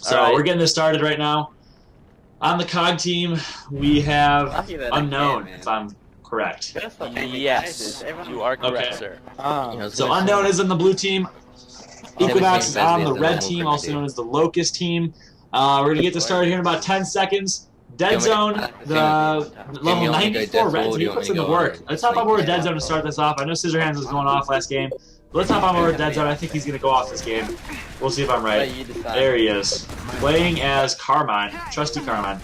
So we're getting this started right now. On the COG team, we have Unknown, if I'm correct. Yes, you are correct, sir. So Unknown is in the blue team. Equinox is on the red team, also known as the Locust team. We're going to get this started here in about 10 seconds. Dead Zone, the level 94 red team, he puts in the work. Let's hop on board with Dead Zone to start this off. I know Scissorhands was going off last game. But let's hop on board with Dead Zone. I think he's going to go off this game. We'll see if I'm right. There he is. Playing as Carmine, trusty Carmine.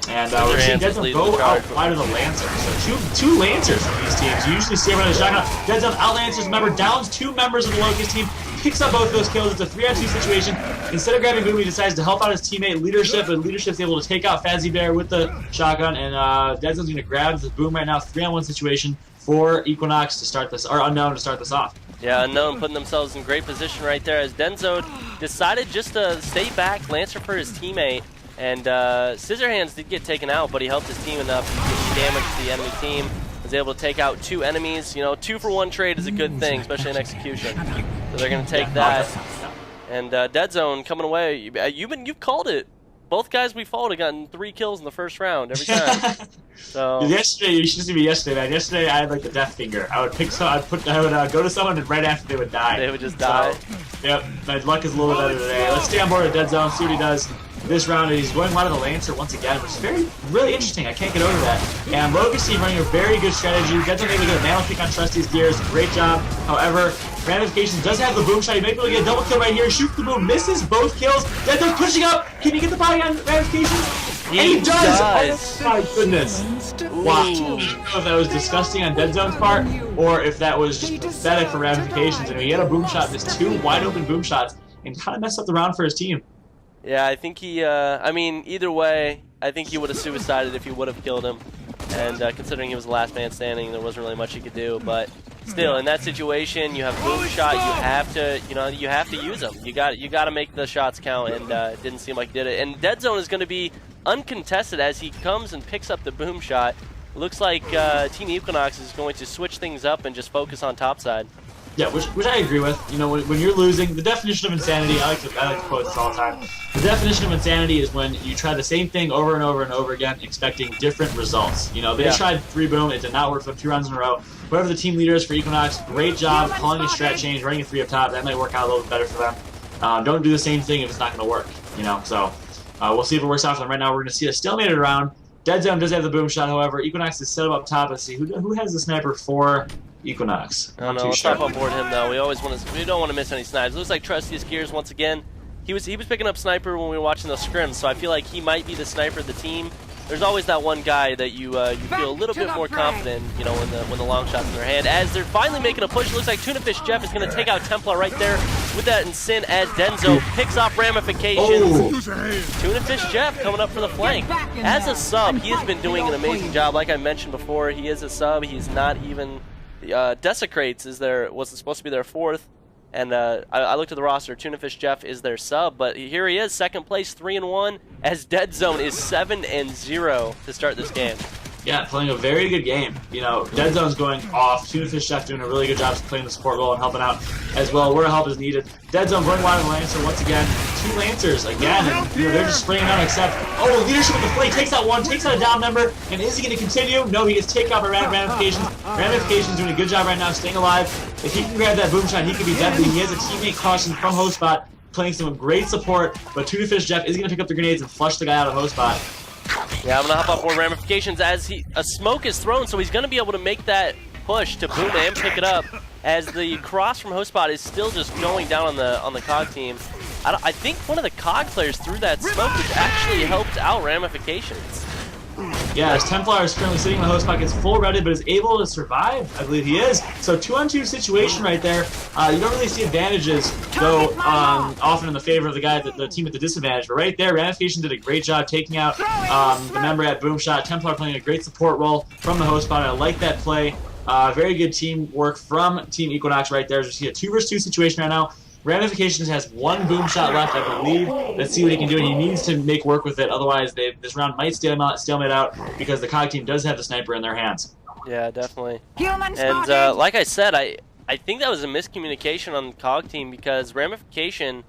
And we're seeing Dead Zone go out wide of the Lancer. So two Lancers from these teams. You usually see everyone in the shotgun. Dead Zone out Lancers, remember, downs 2 members of the Locust team. Picks up both of those kills. It's a 3-on-2 situation. Instead of grabbing Boom, he decides to help out his teammate Leadership, and Leadership's able to take out Fazzy Bear with the shotgun, and Dead Zone's going to grab the Boom right now. 3-on-1 situation for Equinox to start this, or Unknown to start this off. Yeah, Unknown putting themselves in great position right there as Denzo decided just to stay back, Lancer for his teammate, and Scissorhands did get taken out, but he helped his team enough to get damage to the enemy team. Was able to take out 2 enemies. You know, 2-for-1 trade is a good thing, especially in execution. So they're going to take that. And Dead Zone coming away. You've called it. Both guys we fought have gotten 3 kills in the first round every time. So yesterday, you should see me yesterday, man. Yesterday I had like the death finger. I would pick some. I would go to someone, and right after they would die. They would just die. Yep. My luck is a little bit better today. Let's stay on board with Dead Zone. See what he does this round. He's going wide of the Lancer once again, which is really interesting. I can't get over that. And Locust team running a very good strategy. Dead Zone able to get a nano pick on Trusty's gears. Great job. However, Ramifications does have the boom shot. He may be able to get a double kill right here. Shoots the boom, misses both kills. Dead Zone's pushing up. Can he get the body on Ramifications? And he does! Oh my goodness. Wow. I don't know if that was disgusting on Dead Zone's part, or if that was just pathetic for Ramifications. And he had a boom shot, just 2 wide open boom shots, and kind of messed up the round for his team. Yeah, I think he, I mean, either way, I think he would have suicided if he would have killed him. And considering he was the last man standing, there wasn't really much he could do. But still, in that situation, you have boom shot. You have to, you have to use them. You got to make the shots count, and it didn't seem like he did it. And Dead Zone is going to be uncontested as he comes and picks up the boom shot. Looks like Team Equinox is going to switch things up and just focus on topside. Yeah, which I agree with. You know, when you're losing, the definition of insanity, I like to quote this all the time. The definition of insanity is when you try the same thing over and over and over again, expecting different results. You know, they tried 3 boom, it did not work for them 2 rounds in a row. Whoever the team leader is for Equinox, great job calling a strat change, running a 3 up top. That might work out a little bit better for them. Don't do the same thing if it's not going to work. You know, so we'll see if it works out for them. Right now, we're going to see a stalemated round. Dead Zone does have the boom shot, however. Equinox is set up top. Let's see who has the sniper for Equinox. I don't know. Let's hop on board him though. We don't want to miss any snipes. Looks like Trusty's gears once again. He was picking up sniper when we were watching those scrims, so I feel like he might be the sniper of the team. There's always that one guy that you feel a little bit more confident, you know, when the long shot's in their hand. As they're finally making a push, it looks like Tunafish Jeff is going to take out Templar right there with that in Sin as Denzo picks off Ramifications. Tunafish Jeff coming up for the flank. As a sub, he has been doing an amazing job. Like I mentioned before, he is a sub. He's not even Desecrates was supposed to be their 4th, and I looked at the roster. Tunafish Jeff is their sub, but here he is, 2nd place, 3-1, as Dead Zone is 7-0 to start this game. Yeah, playing a very good game. You know, Dead Zone's going off. Tunafish Chef doing a really good job playing the support role and helping out as well where help is needed. Dead Zone going wide of the Lancer once again. 2 Lancers again, and they're just spraying out except, Leadership with the flay, takes out 1, takes out a down member, and is he going to continue? No, he gets taken out by Ramifications. Ramifications doing a good job right now, staying alive. If he can grab that boom shot, he could be deadly. He has a teammate caution from host spot, playing some great support, but Tunafish Jeff is going to pick up the grenades and flush the guy out of host spot. Yeah, I'm going to hop on board Ramifications as a smoke is thrown, so he's going to be able to make that push to boom and pick it up as the cross from host spot is still just going down on the COG team. I think one of the COG players threw that smoke, which actually helped out Ramifications. Yeah, as Templar is currently sitting in the host spot, gets full redded, but is able to survive. I believe he is. So 2-on-2 situation right there. You don't really see advantages, though, often in the favor of the team at the disadvantage. But right there, Ramification did a great job taking out the member at Boomshot. Templar playing a great support role from the host spot. I like that play. Very good teamwork from Team Equinox right there. As you see a 2 versus 2 situation right now. Ramifications has 1 boom shot left, I believe. Let's see what he can do, and he needs to make work with it. Otherwise, this round might stalemate out because the COG team does have the sniper in their hands. Yeah, definitely. And like I said, I think that was a miscommunication on the COG team because Ramification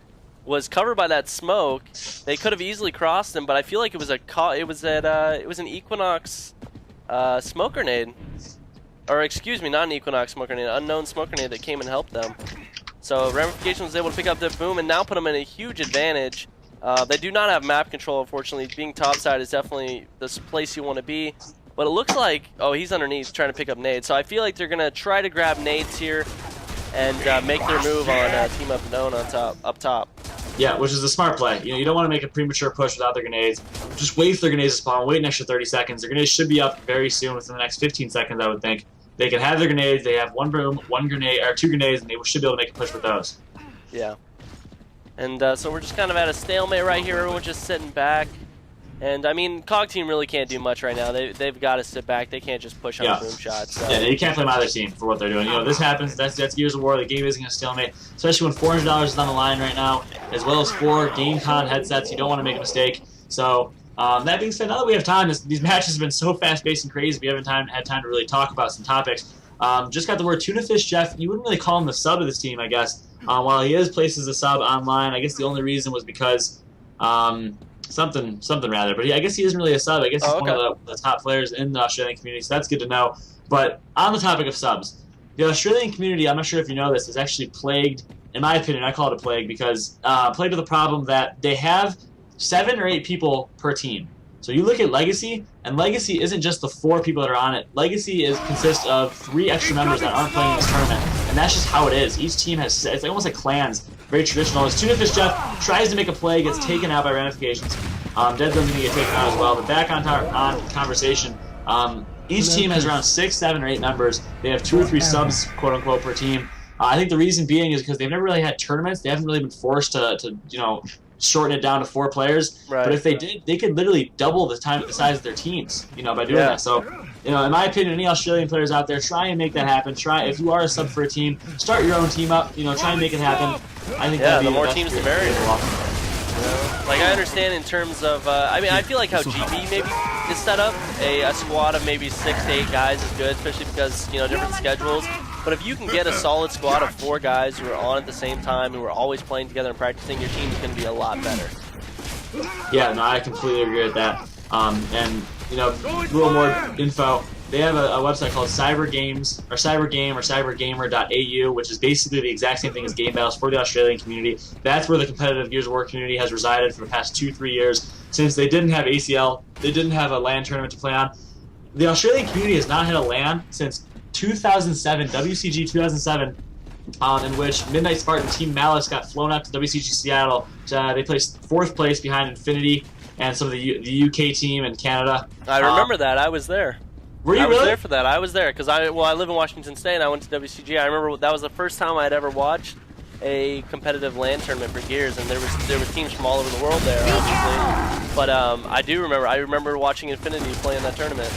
was covered by that smoke. They could have easily crossed him, but I feel like it was an Equinox smoke grenade. Or excuse me, not an Equinox smoke grenade, an unknown smoke grenade that came and helped them. So Ramification was able to pick up the boom and now put them in a huge advantage. They do not have map control, unfortunately. Being topside is definitely the place you want to be. But it looks like, oh, he's underneath trying to pick up nades. So I feel like they're going to try to grab nades here and make their move on Team Up Known on up top. Yeah, which is a smart play. You know, you don't want to make a premature push without their grenades. Just wait for their grenades to spawn, wait an extra 30 seconds. Their grenades should be up very soon, within the next 15 seconds, I would think. They can have their grenades, they have one boom, one grenade, or two grenades, and they should be able to make a push with those. Yeah. And so we're just kind of at a stalemate right here. Everyone's just sitting back. And, I mean, COG team really can't do much right now. They've got to sit back. They can't just push on boom shots. So. Yeah, you can't blame either team for what they're doing. You know, this happens. That's Gears of War. The game isn't going to stalemate, especially when $400 is on the line right now, as well as 4 Gamecom headsets. You don't want to make a mistake. So, that being said, now that we have time, these matches have been so fast-paced and crazy, we haven't had time to really talk about some topics. Just got the word Tuna Fish Jeff. You wouldn't really call him the sub of this team, I guess. While he is placed as a sub online, I guess the only reason was because something rather. But I guess he isn't really a sub. I guess he's one of the top players in the Australian community, so that's good to know. But on the topic of subs, the Australian community, I'm not sure if you know this, is actually plagued, in my opinion, I call it a plague, because plagued with the problem that they have 7 or 8 people per team. So you look at Legacy, and Legacy isn't just the 4 people that are on it. Legacy consists of 3 extra members that aren't playing in this tournament, and that's just how it is. Each team has, it's almost like clans, very traditional. As Tuna Fish Jeff tries to make a play, gets taken out by Ramifications. Dead Zone's gonna get taken out as well. But back on conversation, each team has around 6, 7, or 8 members. They have 2 or 3 subs, quote unquote, per team. I think the reason being is because they've never really had tournaments. They haven't really been forced to you know, shorten it down to 4 players. Right. But if they did, they could literally double the size of their teams, you know, by doing that. So, you know, in my opinion, any Australian players out there, try and make that happen. Try, if you are a sub for a team, start your own team up. You know, try and make it happen. I think that'd be the more teams, the merrier. Like, I understand in terms of, I mean, I feel like how GB maybe is set up. A squad of maybe 6 to 8 guys is good, especially because, you know, different schedules. But if you can get a solid squad of 4 guys who are on at the same time, who are always playing together and practicing, your team is going to be a lot better. Yeah, no, I completely agree with that. And, you know, a little more info. They have a website called Cybergames, or Cybergame, or cybergamer.au, which is basically the exact same thing as Game Battles for the Australian community. That's where the competitive Gears of War community has resided for the past 2-3 years. Since they didn't have ACL, they didn't have a LAN tournament to play on. The Australian community has not had a LAN since 2007, WCG 2007, in which Midnight Spartan Team Malice got flown out to WCG Seattle. They placed 4th place behind Infinity and some of the UK team in Canada. I remember that. I was there. Were you I was really? there for that. I was there because I live in Washington State and I went to WCG. I remember that was the first time I had ever watched a competitive LAN tournament for Gears, and there was teams from all over the world there, obviously. But I remember watching Infinity play in that tournament.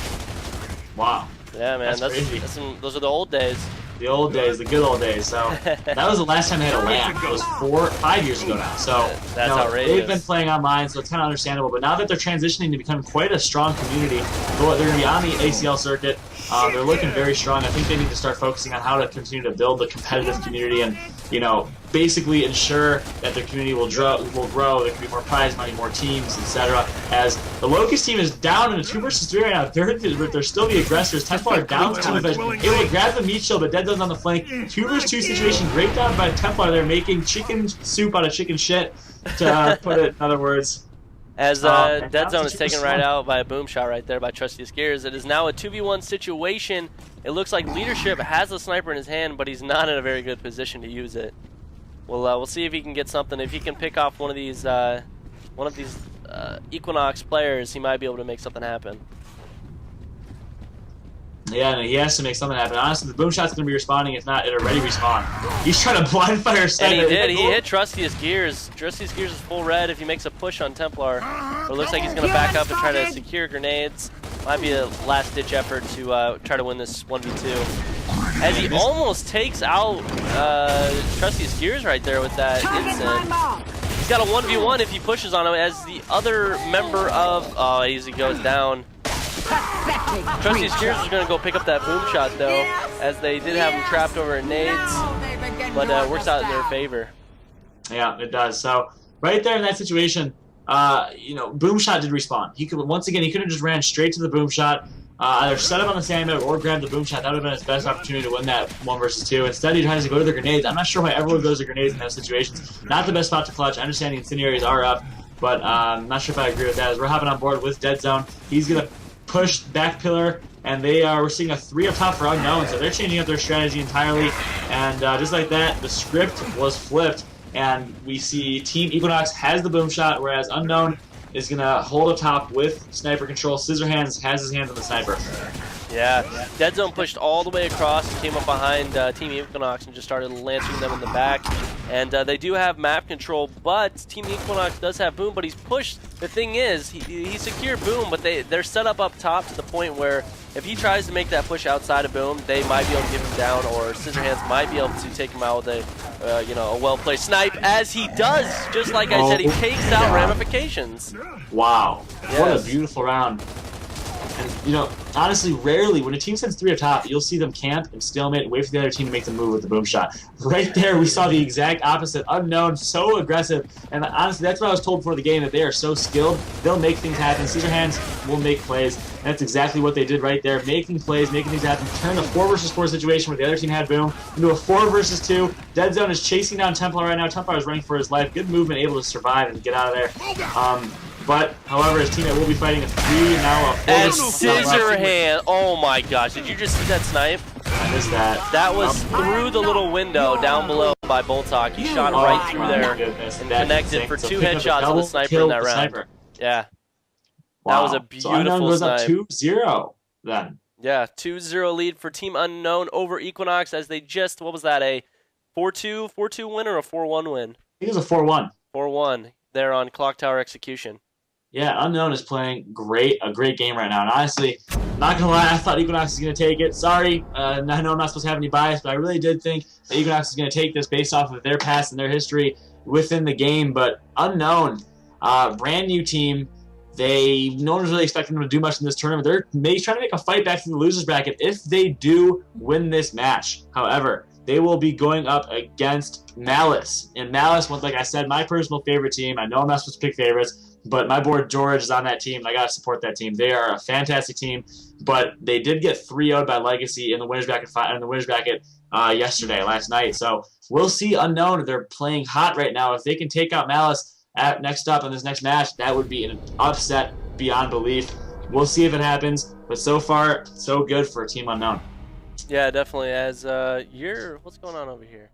Wow. Yeah, man, those are the old days. The old days, the good old days. So that was the last time they had a LAN. It was 5 years ago now. So that's outrageous. They've been playing online, so it's kind of understandable. But now that they're transitioning to become quite a strong community, they're going to be on the ACL circuit. They're looking very strong. I think they need to start focusing on how to continue to build the competitive community and, you know, basically ensure that their community will grow. There can be more prize money, more teams, etc. As the Locust team is down in a 2 versus 3 right now, they're still the aggressors. Templar down to Tuna Fish, able to grab the meat shield, but Dead Zone's on the flank. 2 versus 2 situation, great down by Templar. They're making chicken soup out of chicken shit, to put it in other words. As Dead Zone is taken right out by a boom shot right there by Trustiest Gears. It is now a 2v1 situation. It looks like Leadership has a sniper in his hand, but he's not in a very good position to use it. We'll see if he can get something. If he can pick off one of these Equinox players, he might be able to make something happen. Yeah, no, he has to make something happen. Honestly, the boom shot's going to be responding. If not, it already respawned. He's trying to blind fire sniper. And he did. He hit Trustiest Gears. Trustiest Gears is full red if he makes a push on Templar. But it looks like he's going to back up and try to secure grenades. Might be a last-ditch effort to try to win this 1v2. As he almost takes out Trustiest Gears right there with that instant. He's got a 1v1 if he pushes on him as the other member of... Oh, as he goes down. Trustiest Gears is going to go pick up that boom shot, though, as they did have him trapped over in nades, but works out in their favor. Yeah, it does. So right there in that situation, you know, Boomshot did respawn. He could once again, he could have just ran straight to the Boomshot, either set up on the sandbag or grab the Boomshot. That would have been his best opportunity to win that 1 versus 2. Instead, he tries to go to the grenades. I'm not sure why everyone goes to grenades in those situations. Not the best spot to clutch. I understand the incendiaries are up, but I'm not sure if I agree with that. As we're hopping on board with Dead Zone, he's gonna push back pillar, and we're seeing a 3 up top for Unknown, so they're changing up their strategy entirely. And just like that, the script was flipped. And we see Team Equinox has the boom shot, whereas Unknown is going to hold up top with sniper control. Scissorhands has his hands on the sniper. Yeah, Dead Zone pushed all the way across, came up behind Team Equinox and just started lancing them in the back. And they do have map control, but Team Equinox does have boom, but he's pushed. The thing is, he secured boom, but they're set up top to the point where if he tries to make that push outside of boom, they might be able to get him down, or Scissorhands might be able to take him out with a, you know, a well-placed snipe, as he does. Just like I said, he takes out Ramifications. Wow, yes. What a beautiful round. And, you know, honestly, rarely, when a team sends 3 up top, you'll see them camp and stalemate and wait for the other team to make the move with the boom shot. Right there, we saw the exact opposite. Unknown, so aggressive. And honestly, that's what I was told before the game, that they are so skilled. They'll make things happen. Scissorhands will make plays. And that's exactly what they did right there. Making plays, making things happen. Turn a 4 versus 4 situation where the other team had boom into a 4 versus 2. Dead Zone is chasing down Templar right now. Templar is running for his life. Good movement, able to survive and get out of there. But, however, his teammate will be fighting a 3 and now a 4. And Scissorhand, oh my gosh, did you just see that snipe? I missed that. That was through the little window down below by Boltok. He shot right through there and connected for 2 headshots of the sniper in that round. Yeah. Wow. That was a beautiful so Unknown goes snipe. up 2-0 then. Yeah, 2-0 lead for Team Unknown over Equinox as they just, what was that, a 4-2 win or a 4-1 win? I think it was a 4-1. 4-1 there on Clocktower Execution. Yeah, Unknown is playing a great game right now. And honestly, not gonna lie, I thought Equinox was gonna take it. Sorry, I know I'm not supposed to have any bias, but I really did think that Equinox is gonna take this based off of their past and their history within the game. But Unknown, brand new team. No one's really expecting them to do much in this tournament. They're trying to make a fight back to the losers bracket if they do win this match. However, they will be going up against Malice. And Malice, like I said, my personal favorite team. I know I'm not supposed to pick favorites, but my boy George is on that team, and I got to support that team. They are a fantastic team, but they did get 3-0'd by Legacy in the winners bracket last night. So we'll see. Unknown, they're playing hot right now. If they can take out Malice next up in this next match, that would be an upset beyond belief. We'll see if it happens, but so far, so good for Team Unknown. Yeah, definitely. As what's going on over here?